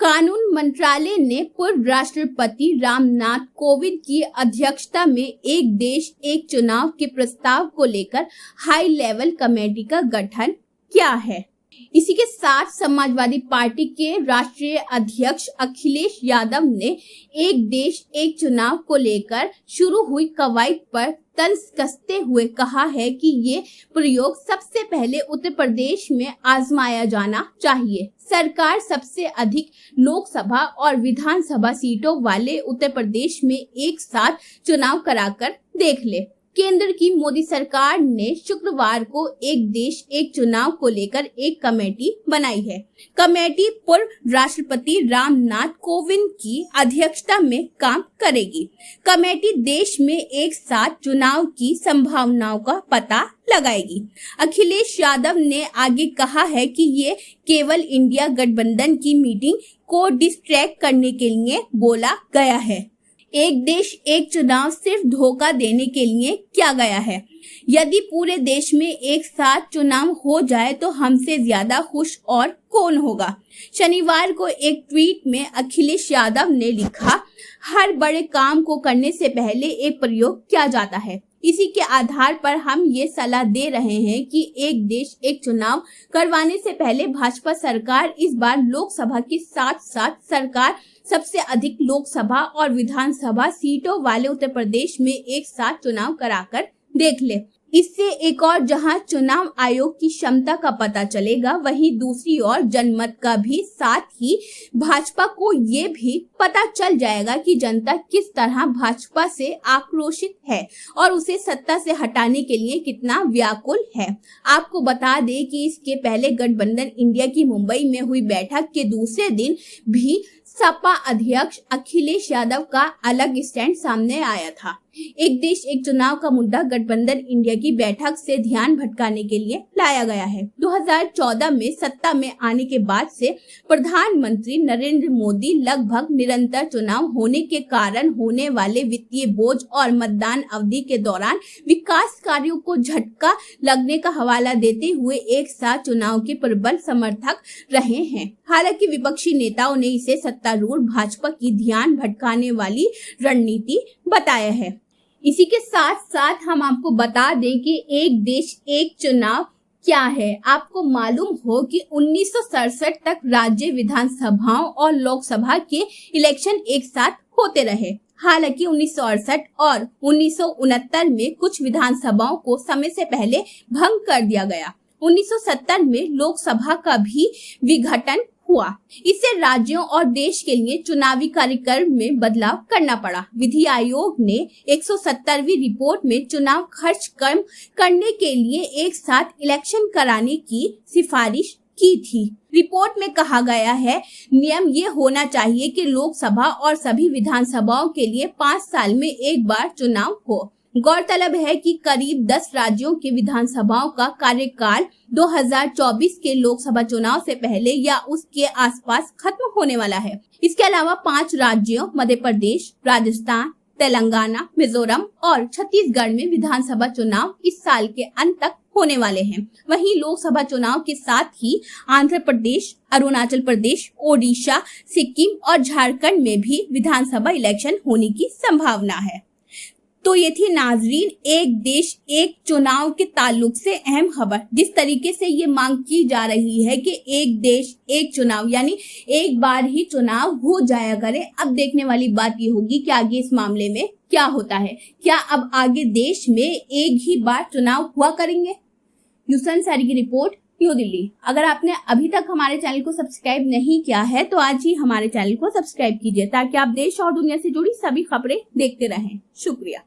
कानून मंत्रालय ने पूर्व राष्ट्रपति रामनाथ कोविंद की अध्यक्षता में एक देश एक चुनाव के प्रस्ताव को लेकर हाई लेवल कमेटी का गठन किया है। इसी के साथ समाजवादी पार्टी के राष्ट्रीय अध्यक्ष अखिलेश यादव ने एक देश एक चुनाव को लेकर शुरू हुई कवायद पर तंज कसते हुए कहा है कि ये प्रयोग सबसे पहले उत्तर प्रदेश में आजमाया जाना चाहिए। सरकार सबसे अधिक लोकसभा और विधानसभा सीटों वाले उत्तर प्रदेश में एक साथ चुनाव कराकर देख ले। केंद्र की मोदी सरकार ने शुक्रवार को एक देश एक चुनाव को लेकर एक कमेटी बनाई है। कमेटी पूर्व राष्ट्रपति रामनाथ कोविंद की अध्यक्षता में काम करेगी। कमेटी देश में एक साथ चुनाव की संभावनाओं का पता लगाएगी। अखिलेश यादव ने आगे कहा है कि ये केवल इंडिया गठबंधन की मीटिंग को डिस्ट्रैक्ट करने के लिए बोला गया है। एक देश एक चुनाव सिर्फ धोखा देने के लिए किया गया है। यदि पूरे देश में एक साथ चुनाव हो जाए तो हमसे ज्यादा खुश और कौन होगा। शनिवार को एक ट्वीट में अखिलेश यादव ने लिखा, हर बड़े काम को करने से पहले एक प्रयोग किया जाता है। इसी के आधार पर हम ये सलाह दे रहे हैं कि एक देश एक चुनाव करवाने से पहले भाजपा सरकार इस बार लोकसभा के साथ साथ सरकार सबसे अधिक लोकसभा और विधानसभा सीटों वाले उत्तर प्रदेश में एक साथ चुनाव कराकर देख ले। इससे एक और जहां चुनाव आयोग की क्षमता का पता चलेगा, वहीं दूसरी ओर जनमत का भी, साथ ही भाजपा को ये भी पता चल जाएगा कि जनता किस तरह भाजपा से आक्रोशित है और उसे सत्ता से हटाने के लिए कितना व्याकुल है। आपको बता दें कि इसके पहले गठबंधन इंडिया की मुंबई में हुई बैठक के दूसरे दिन भी सपा अध्यक्ष अखिलेश यादव का अलग स्टैंड सामने आया था। एक देश एक चुनाव का मुद्दा गठबंधन इंडिया की बैठक से ध्यान भटकाने के लिए लाया गया है। 2014 में सत्ता में आने के बाद से प्रधानमंत्री नरेंद्र मोदी लगभग निरंतर चुनाव होने के कारण होने वाले वित्तीय बोझ और मतदान अवधि के दौरान विकास कार्यों को झटका लगने का हवाला देते हुए एक साथ चुनाव के प्रबल समर्थक रहे हैं। हालांकि विपक्षी नेताओं ने इसे सत्तारूढ़ भाजपा की ध्यान भटकाने वाली रणनीति बताया है। इसी के साथ साथ हम आपको बता दें कि एक देश एक चुनाव क्या है। आपको मालूम हो कि 1967 तक राज्य विधानसभाओं और लोकसभा के इलेक्शन एक साथ होते रहे। हालांकि 1968 और 1969 में कुछ विधानसभाओं को समय से पहले भंग कर दिया गया। 1970 में लोकसभा का भी विघटन हुआ। इससे राज्यों और देश के लिए चुनावी कार्यक्रम में बदलाव करना पड़ा। विधि आयोग ने 170वीं रिपोर्ट में चुनाव खर्च कम करने के लिए एक साथ इलेक्शन कराने की सिफारिश की थी। रिपोर्ट में कहा गया है, नियम ये होना चाहिए कि लोकसभा और सभी विधानसभाओं के लिए 5 साल में एक बार चुनाव हो। गौरतलब है कि करीब 10 राज्यों के विधानसभाओं का कार्यकाल 2024 के लोकसभा चुनाव से पहले या उसके आसपास खत्म होने वाला है। इसके अलावा 5 राज्यों मध्य प्रदेश, राजस्थान, तेलंगाना, मिजोरम और छत्तीसगढ़ में विधानसभा चुनाव इस साल के अंत तक होने वाले हैं। वहीं लोकसभा चुनाव के साथ ही आंध्र प्रदेश, अरुणाचल प्रदेश, ओडिशा, सिक्किम और झारखंड में भी विधानसभा इलेक्शन होने की संभावना है। तो ये थी नाजरीन एक देश एक चुनाव के ताल्लुक से अहम खबर। जिस तरीके से ये मांग की जा रही है कि एक देश एक चुनाव यानी एक बार ही चुनाव हो जाया करे। अब देखने वाली बात ये होगी कि आगे इस मामले में क्या होता है। क्या अब आगे देश में एक ही बार चुनाव हुआ करेंगे? यूसन सारी की रिपोर्ट, न्यू दिल्ली। अगर आपने अभी तक हमारे चैनल को सब्सक्राइब नहीं किया है तो आज ही हमारे चैनल को सब्सक्राइब कीजिए ताकि आप देश और दुनिया से जुड़ी सभी खबरें देखते रहें। शुक्रिया।